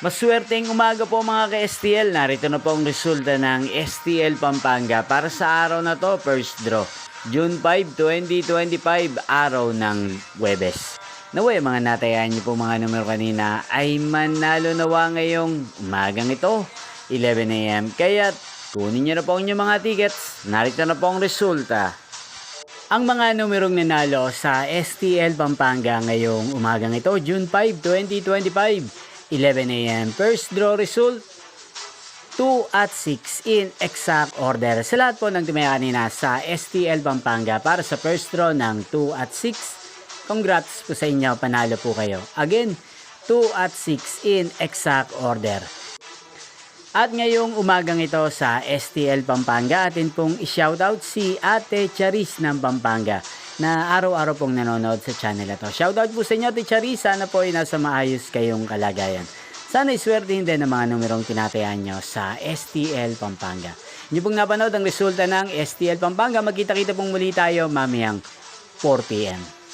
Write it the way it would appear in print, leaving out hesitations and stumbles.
Maswerteng umaga po mga ka-STL. Narito na po ang resulta ng STL Pampanga para sa araw na to, first draw. June 5, 2025, araw ng Huwebes. Naway mga natayan niyo po mga numero kanina ay manalo nawa ngayong umagang ito, 11 AM. Kaya kunin niyo na po ang inyong mga tickets. Narito na po ang resulta. Ang mga numerong nanalo sa STL Pampanga ngayong umagang ito, June 5, 2025, 11 AM. First draw result, 2 at 6 in exact order. Sa lahat po ng tumaya kanina sa STL Pampanga para sa first draw ng 2 at 6, congrats po sa inyo, panalo po kayo. Again, 2 at 6 in exact order. At ngayong umagang ito sa STL Pampanga, atin pong i-shoutout si Ate Charis ng Pampanga na araw-araw pong nanonood sa channel na to. Shoutout po sa inyo, Ate Charis. Sana po ay nasa maayos kayong kalagayan. Sana iswertein din ang mga numerong tinatayan nyo sa STL Pampanga. Hindi pong napanood ang resulta ng STL Pampanga. Magkita-kita pong muli tayo mamayang 4 PM.